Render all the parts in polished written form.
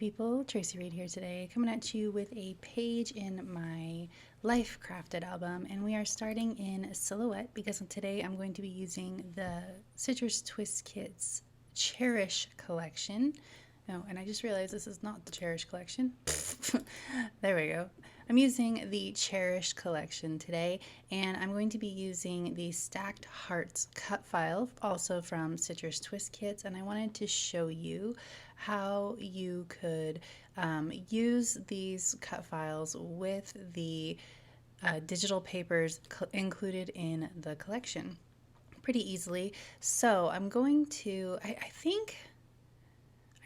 people, Tracy Reed here today, coming at you with a page in my Life Crafted album, and we are starting in Silhouette because today I'm going to be using the Citrus Twist Kits Cherish collection. Oh, and I just realized this is not the Cherish collection. There we go. I'm using the Cherish collection today, and I'm going to be using the Stacked Hearts cut file, also from Citrus Twist Kits, and I wanted to show you how you could use these cut files with the digital papers included in the collection pretty easily. So I'm going to, I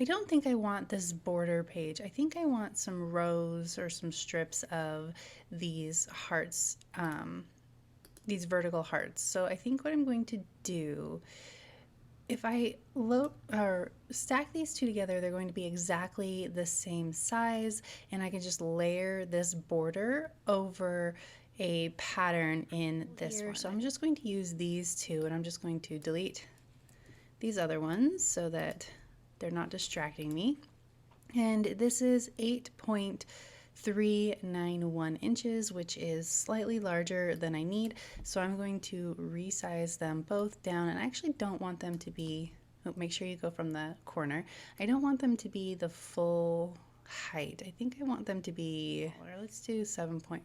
don't think I want this border page. I think I want some rows or some strips of these hearts, these vertical hearts. So I think what I'm going to do, if I stack these two together, they're going to be exactly the same size, and I can just layer this border over a pattern in this one. So I'm just going to use these two, and I'm just going to delete these other ones so that they're not distracting me. And this is 8.391 inches, which is slightly larger than I need. So I'm going to resize them both down, and I actually don't want them to be, make sure you go from the corner. I don't want them to be the full height. I think I want them to be, let's do 7.5.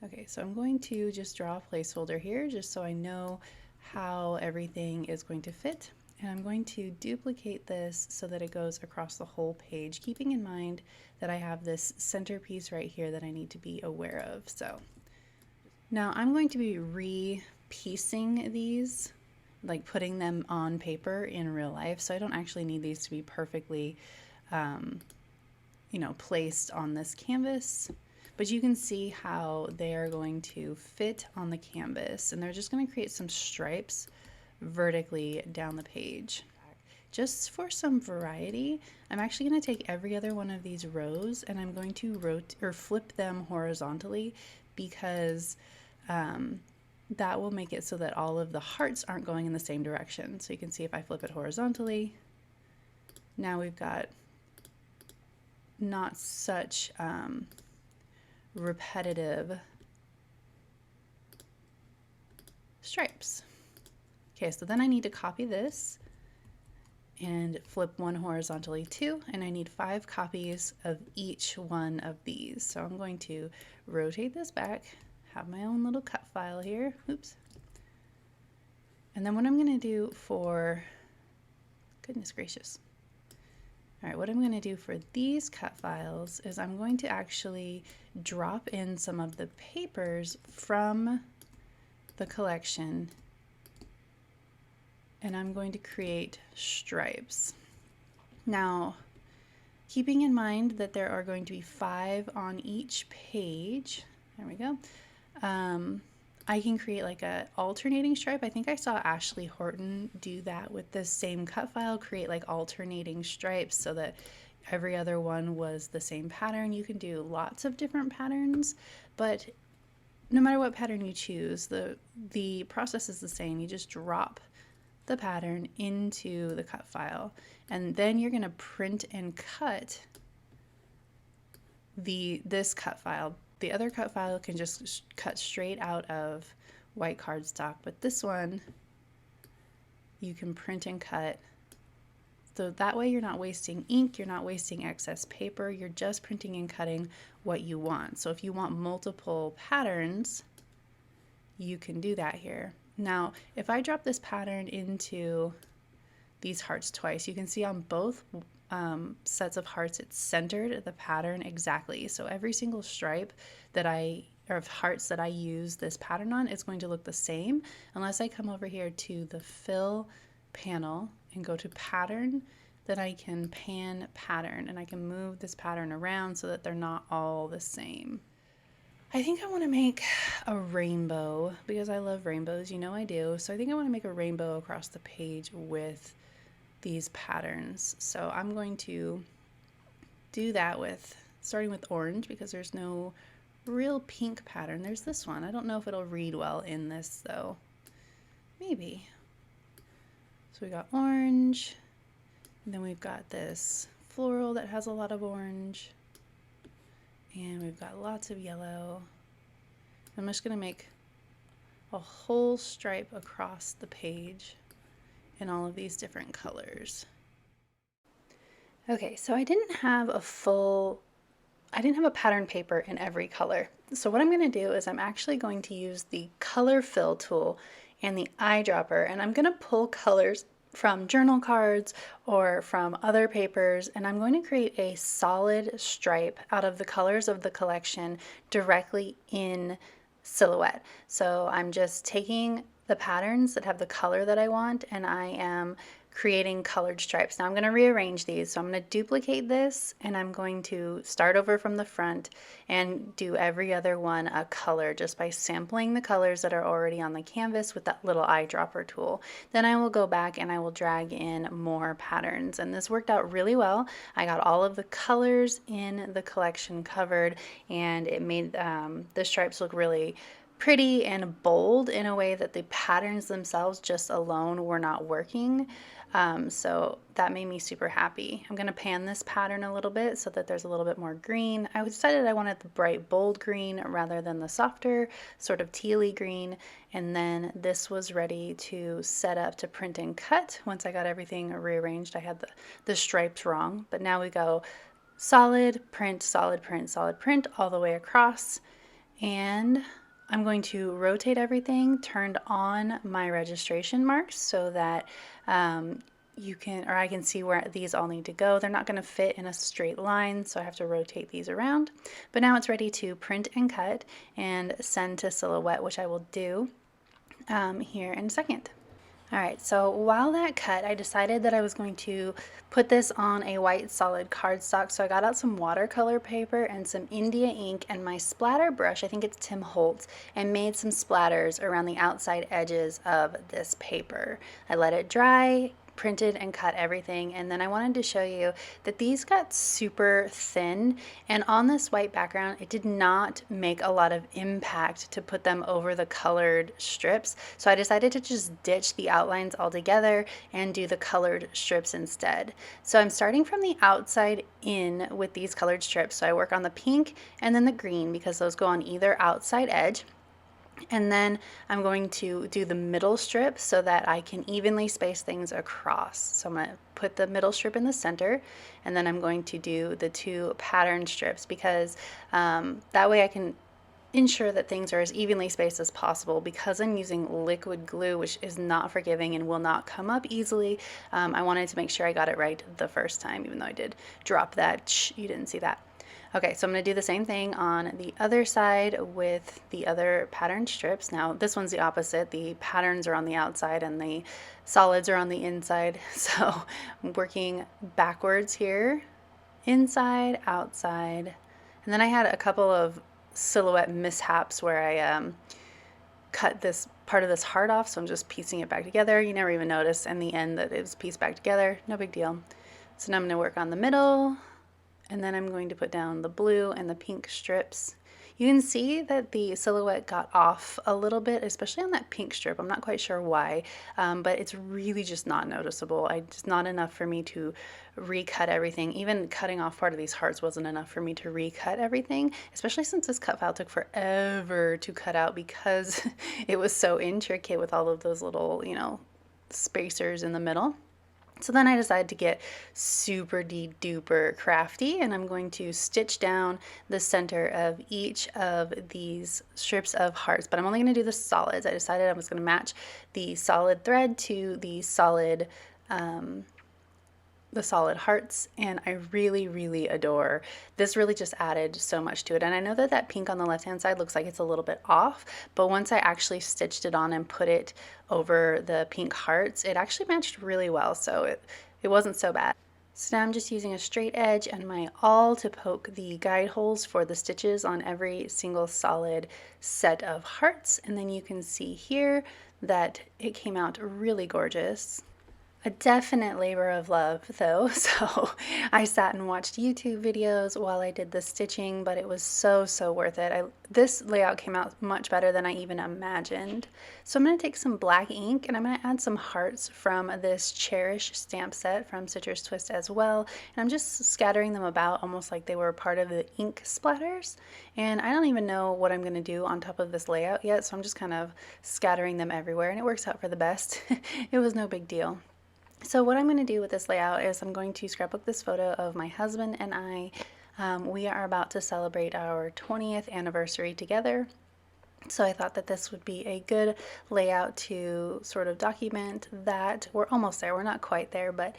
Okay, so I'm going to just draw a placeholder here just so I know how everything is going to fit. And I'm going to duplicate this so that it goes across the whole page, keeping in mind that I have this centerpiece right here that I need to be aware of. So now I'm going to be re-piecing these, like putting them on paper in real life. So I don't actually need these to be perfectly, placed on this canvas. But you can see how they are going to fit on the canvas, and they're just going to create some stripes vertically down the page. Just for some variety, I'm actually going to take every other one of these rows and I'm going to flip them horizontally, because that will make it so that all of the hearts aren't going in the same direction. So you can see if I flip it horizontally, now we've got not such repetitive stripes. Okay, so then I need to copy this and flip one horizontally too, and I need 5 copies of each one of these. So I'm going to rotate this back, have my own little cut file here, oops. And then what I'm gonna do for, goodness gracious. All right, what I'm gonna do for these cut files is I'm going to actually drop in some of the papers from the collection, and I'm going to create stripes. Now, keeping in mind that there are going to be 5 on each page, there we go, I can create like a alternating stripe. I think I saw Ashley Horton do that with this same cut file, create like alternating stripes so that every other one was the same pattern. You can do lots of different patterns, but no matter what pattern you choose, the process is the same. You just drop the pattern into the cut file, and then you're going to print and cut this cut file. The other cut file can just cut straight out of white cardstock, but this one you can print and cut. So that way you're not wasting ink, you're not wasting excess paper, you're just printing and cutting what you want. So if you want multiple patterns, you can do that here. Now, if I drop this pattern into these hearts twice, you can see on both sets of hearts, it's centered the pattern exactly. So every single stripe of hearts that I use this pattern on is going to look the same, unless I come over here to the fill panel and go to pattern. Then I can pan pattern, and I can move this pattern around so that they're not all the same. I think I want to make a rainbow because I love rainbows, you know I do. So I think I want to make a rainbow across the page with these patterns. So I'm going to do that starting with orange, because there's no real pink pattern. There's this one. I don't know if it'll read well in this though. Maybe. So we got orange, and then we've got this floral that has a lot of orange. And we've got lots of yellow. I'm just going to make a whole stripe across the page in all of these different colors. Okay, so I didn't have a pattern paper in every color. So what I'm going to do is I'm actually going to use the color fill tool and the eyedropper, and I'm going to pull colors from journal cards or from other papers, and I'm going to create a solid stripe out of the colors of the collection directly in Silhouette. So I'm just taking the patterns that have the color that I want, and I am creating colored stripes. Now I'm going to rearrange these. So I'm going to duplicate this, and I'm going to start over from the front and do every other one a color just by sampling the colors that are already on the canvas with that little eyedropper tool. Then I will go back and I will drag in more patterns, and this worked out really well. I got all of the colors in the collection covered, and it made the stripes look really pretty and bold in a way that the patterns themselves just alone were not working. So that made me super happy. I'm going to pan this pattern a little bit so that there's a little bit more green. I decided I wanted the bright bold green rather than the softer sort of tealy green, and then this was ready to set up to print and cut. Once I got everything rearranged, I had the stripes wrong, but now we go solid print, solid print, solid print all the way across. And I'm going to rotate everything, turned on my registration marks so that I can see where these all need to go. They're not going to fit in a straight line, so I have to rotate these around. But now it's ready to print and cut and send to Silhouette, which I will do here in a second. All right, so while that cut, I decided that I was going to put this on a white solid cardstock. So I got out some watercolor paper and some India ink and my splatter brush, I think it's Tim Holtz, and made some splatters around the outside edges of this paper. I let it dry, printed and cut everything, and then I wanted to show you that these got super thin, and on this white background it did not make a lot of impact to put them over the colored strips, so I decided to just ditch the outlines altogether and do the colored strips instead. So I'm starting from the outside in with these colored strips, so I work on the pink and then the green because those go on either outside edge. And then I'm going to do the middle strip so that I can evenly space things across. So I'm going to put the middle strip in the center, and then I'm going to do the two pattern strips because that way I can ensure that things are as evenly spaced as possible. Because I'm using liquid glue, which is not forgiving and will not come up easily, I wanted to make sure I got it right the first time, even though I did drop that. Shh, you didn't see that. Okay, so I'm going to do the same thing on the other side with the other pattern strips. Now this one's the opposite. The patterns are on the outside and the solids are on the inside. So I'm working backwards here, inside, outside. And then I had a couple of Silhouette mishaps where I cut this part of this heart off, so I'm just piecing it back together. You never even notice in the end that it was pieced back together. No big deal. So now I'm going to work on the middle, and then I'm going to put down the blue and the pink strips. You can see that the silhouette got off a little bit, especially on that pink strip. I'm not quite sure why, but it's really just not noticeable. It's not enough for me to recut everything. Even cutting off part of these hearts wasn't enough for me to recut everything, especially since this cut file took forever to cut out because it was so intricate with all of those little, spacers in the middle. So then I decided to get super duper crafty, and I'm going to stitch down the center of each of these strips of hearts, but I'm only going to do the solids. I decided I was going to match the solid thread to the solid hearts, and I really adore this. Really just added so much to it, and I know that that pink on the left hand side looks like it's a little bit off, but once I actually stitched it on and put it over the pink hearts, it actually matched really well, so it wasn't so bad. So now I'm just using a straight edge and my awl to poke the guide holes for the stitches on every single solid set of hearts, and then you can see here that it came out really gorgeous. A definite labor of love though, so I sat and watched YouTube videos while I did the stitching, but it was so worth it. This layout came out much better than I even imagined. So I'm going to take some black ink and I'm going to add some hearts from this Cherish stamp set from Citrus Twist as well, and I'm just scattering them about almost like they were part of the ink splatters. And I don't even know what I'm going to do on top of this layout yet, so I'm just kind of scattering them everywhere, and it works out for the best. It was no big deal. So what I'm going to do with this layout is I'm going to scrapbook this photo of my husband and I. We are about to celebrate our 20th anniversary together. So I thought that this would be a good layout to sort of document that. We're almost there. We're not quite there, but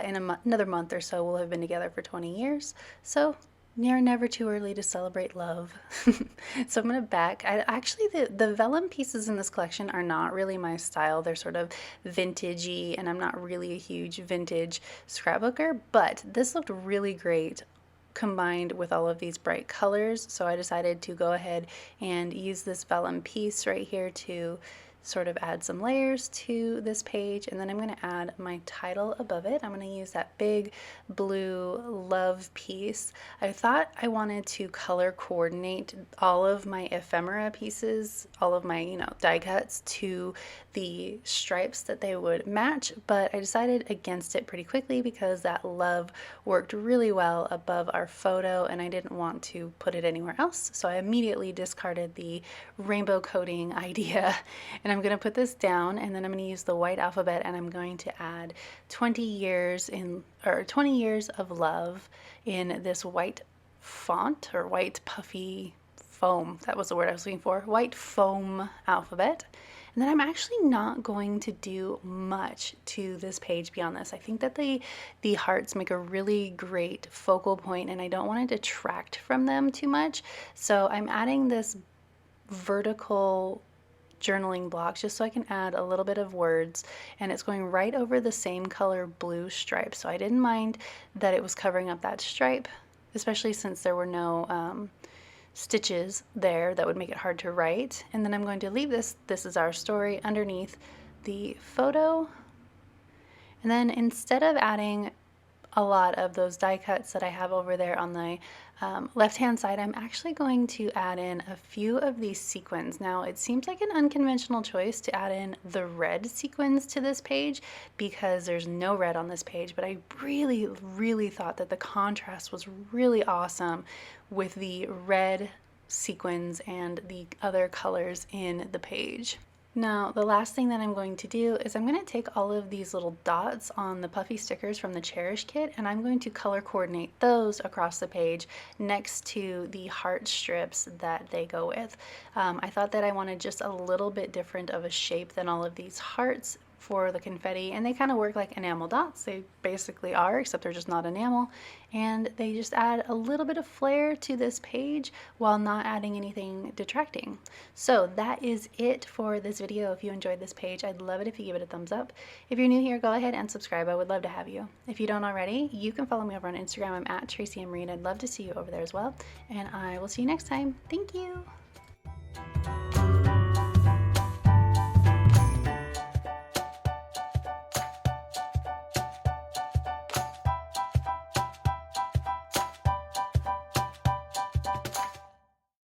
in another month or so we'll have been together for 20 years. So you're never too early to celebrate love. So I'm going to back. Actually, the vellum pieces in this collection are not really my style. They're sort of vintagey, and I'm not really a huge vintage scrapbooker, but this looked really great combined with all of these bright colors. So I decided to go ahead and use this vellum piece right here to sort of add some layers to this page, and then I'm going to add my title above it. I'm going to use that big blue love piece. I thought I wanted to color coordinate all of my ephemera pieces, all of my, die cuts to the stripes that they would match, but I decided against it pretty quickly because that love worked really well above our photo and I didn't want to put it anywhere else. So I immediately discarded the rainbow coating idea, and I'm going to put this down, and then I'm going to use the white alphabet, and I'm going to add 20 years of love in this white font, or white puffy foam. That was the word I was looking for. White foam alphabet. And then I'm actually not going to do much to this page beyond this. I think that the hearts make a really great focal point, and I don't want to detract from them too much. So I'm adding this vertical journaling blocks just so I can add a little bit of words, and it's going right over the same color blue stripe. So I didn't mind that it was covering up that stripe, especially since there were no stitches there that would make it hard to write. And then I'm going to leave this is our story underneath the photo. And then instead of adding a lot of those die cuts that I have over there on the left hand side, I'm actually going to add in a few of these sequins. Now it seems like an unconventional choice to add in the red sequins to this page because there's no red on this page, but I really thought that the contrast was really awesome with the red sequins and the other colors in the page. Now, the last thing that I'm going to do is I'm going to take all of these little dots on the puffy stickers from the Cherish kit, and I'm going to color coordinate those across the page next to the heart strips that they go with. I thought that I wanted just a little bit different of a shape than all of these hearts for the confetti, and they kind of work like enamel dots. They basically are, except they're just not enamel, and they just add a little bit of flair to this page while not adding anything detracting. So that is it for this video. If you enjoyed this page, I'd love it if you give it a thumbs up. If you're new here, go ahead and subscribe. I would love to have you. If you don't already, you can follow me over on Instagram. I'm at Tracy M. Reed. I'd love to see you over there as well, and I will see you next time. Thank you.